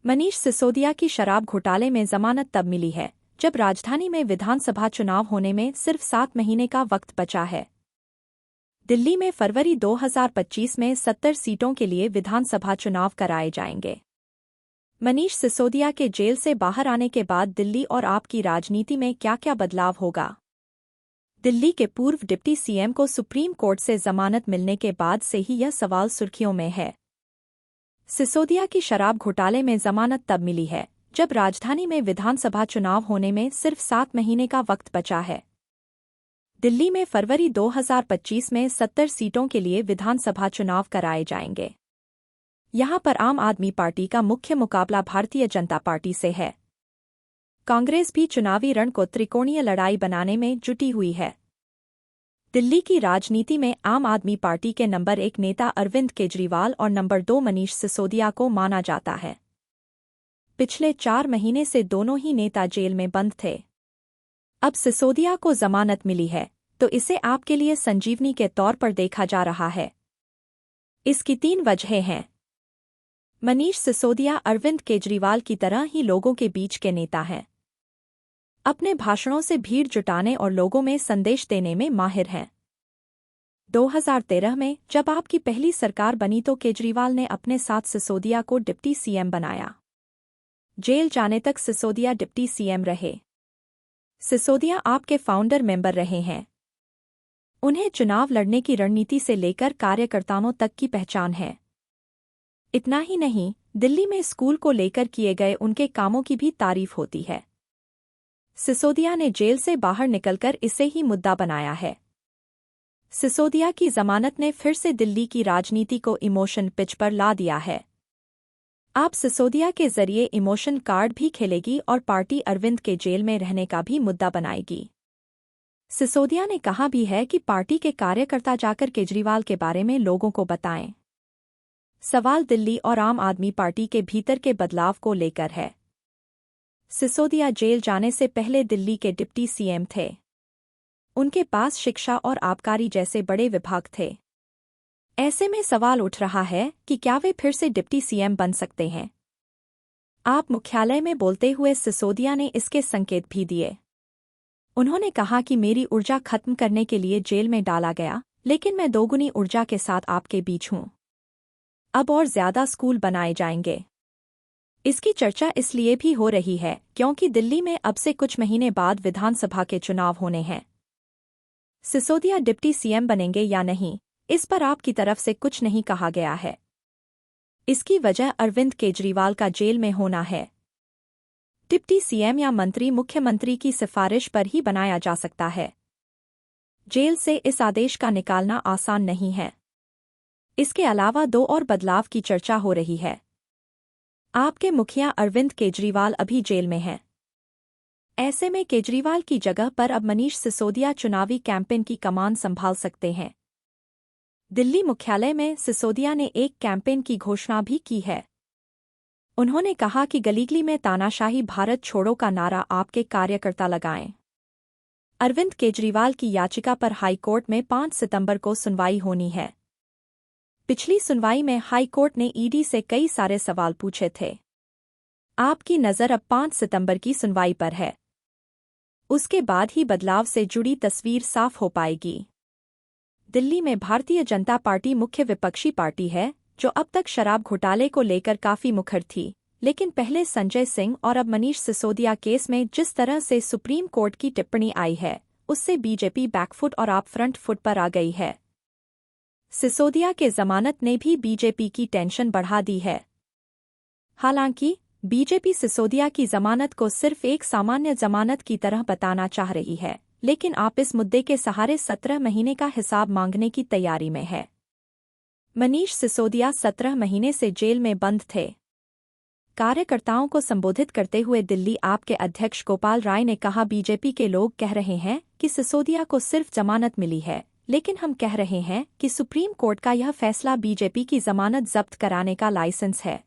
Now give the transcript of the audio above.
मनीष सिसोदिया की शराब घोटाले में जमानत तब मिली है जब राजधानी में विधानसभा चुनाव होने में सिर्फ 7 महीने का वक्त बचा है। दिल्ली में फरवरी 2025 में 70 सीटों के लिए विधानसभा चुनाव कराए जाएंगे। मनीष सिसोदिया के जेल से बाहर आने के बाद दिल्ली और आप की राजनीति में क्या-क्या बदलाव होगा? दिल्ली के पूर्व डिप्टी सीएम को सुप्रीम कोर्ट से जमानत मिलने के बाद से ही यह सवाल सुर्खियों में है। सिसोदिया की शराब घोटाले में जमानत तब मिली है जब राजधानी में विधानसभा चुनाव होने में सिर्फ 7 महीने का वक्त बचा है। दिल्ली में फरवरी 2025 में 70 सीटों के लिए विधानसभा चुनाव कराए जाएंगे। यहां पर आम आदमी पार्टी का मुख्य मुकाबला भारतीय जनता पार्टी से है। कांग्रेस भी चुनावी रण को त्रिकोणीय लड़ाई बनाने में जुटी हुई है। दिल्ली की राजनीति में आम आदमी पार्टी के नंबर 1 नेता अरविंद केजरीवाल और नंबर 2 मनीष सिसोदिया को माना जाता है। पिछले 4 महीने से दोनों ही नेता जेल में बंद थे। अब सिसोदिया को जमानत मिली है तो इसे आपके लिए संजीवनी के तौर पर देखा जा रहा है। इसकी 3 वजहें हैं। मनीष सिसोदिया अरविंद केजरीवाल की तरह ही लोगों के बीच के नेता हैं। अपने भाषणों से भीड़ जुटाने और लोगों में संदेश देने में माहिर हैं। 2013 में जब आपकी पहली सरकार बनी तो केजरीवाल ने अपने साथ सिसोदिया को डिप्टी सीएम बनाया। जेल जाने तक सिसोदिया डिप्टी सीएम रहे। सिसोदिया आपके फाउंडर मेंबर रहे हैं। उन्हें चुनाव लड़ने की रणनीति से लेकर कार्यकर्ताओं तक की पहचान है। इतना ही नहीं, दिल्ली में स्कूल को लेकर किए गए उनके कामों की भी तारीफ होती है। सिसोदिया ने जेल से बाहर निकलकर इसे ही मुद्दा बनाया है। सिसोदिया की जमानत ने फिर से दिल्ली की राजनीति को इमोशन पिच पर ला दिया है। आप सिसोदिया के जरिए इमोशन कार्ड भी खेलेगी और पार्टी अरविंद के जेल में रहने का भी मुद्दा बनाएगी। सिसोदिया ने कहा भी है कि पार्टी के कार्यकर्ता जाकर केजरीवाल के बारे में लोगों को बताएं। सवाल दिल्ली और आम आदमी पार्टी के भीतर के बदलाव को लेकर है। सिसोदिया जेल जाने से पहले दिल्ली के डिप्टी सीएम थे। उनके पास शिक्षा और आबकारी जैसे बड़े विभाग थे। ऐसे में सवाल उठ रहा है कि क्या वे फिर से डिप्टी सीएम बन सकते हैं? आप मुख्यालय में बोलते हुए सिसोदिया ने इसके संकेत भी दिए। उन्होंने कहा कि मेरी ऊर्जा खत्म करने के लिए जेल में डाला गया, लेकिन मैं दोगुनी ऊर्जा के साथ आपके बीच हूं। अब और ज्यादा स्कूल बनाए जाएंगे। इसकी चर्चा इसलिए भी हो रही है क्योंकि दिल्ली में अब से कुछ महीने बाद विधानसभा के चुनाव होने हैं। सिसोदिया डिप्टी सीएम बनेंगे या नहीं, इस पर आपकी तरफ से कुछ नहीं कहा गया है। इसकी वजह अरविंद केजरीवाल का जेल में होना है। डिप्टी सीएम या मंत्री मुख्यमंत्री की सिफारिश पर ही बनाया जा सकता है। जेल से इस आदेश का निकालना आसान नहीं है। इसके अलावा 2 और बदलाव की चर्चा हो रही है। आपके मुखिया अरविंद केजरीवाल अभी जेल में हैं। ऐसे में केजरीवाल की जगह पर अब मनीष सिसोदिया चुनावी कैंपेन की कमान संभाल सकते हैं। दिल्ली मुख्यालय में सिसोदिया ने एक कैंपेन की घोषणा भी की है। उन्होंने कहा कि गलीगली में तानाशाही भारत छोड़ो का नारा आपके कार्यकर्ता लगाएं। अरविंद केजरीवाल की याचिका पर हाईकोर्ट में 5 सितंबर को सुनवाई होनी है। पिछली सुनवाई में हाईकोर्ट ने ईडी से कई सारे सवाल पूछे थे। आपकी नज़र अब 5 सितंबर की सुनवाई पर है। उसके बाद ही बदलाव से जुड़ी तस्वीर साफ हो पाएगी। दिल्ली में भारतीय जनता पार्टी मुख्य विपक्षी पार्टी है, जो अब तक शराब घोटाले को लेकर काफी मुखर थी, लेकिन पहले संजय सिंह और अब मनीष सिसोदिया केस में जिस तरह से सुप्रीम कोर्ट की टिप्पणी आई है, उससे बीजेपी बैकफुट और आप फ्रंट फुट पर आ गई है। सिसोदिया के जमानत ने भी बीजेपी की टेंशन बढ़ा दी है। हालांकि बीजेपी सिसोदिया की जमानत को सिर्फ एक सामान्य जमानत की तरह बताना चाह रही है, लेकिन आप इस मुद्दे के सहारे 17 महीने का हिसाब मांगने की तैयारी में है। मनीष सिसोदिया 17 महीने से जेल में बंद थे। कार्यकर्ताओं को संबोधित करते हुए दिल्ली आप के अध्यक्ष गोपाल राय ने कहा, बीजेपी के लोग कह रहे हैं कि सिसोदिया को सिर्फ जमानत मिली है, लेकिन हम कह रहे हैं कि सुप्रीम कोर्ट का यह फैसला बीजेपी की जमानत जब्त कराने का लाइसेंस है।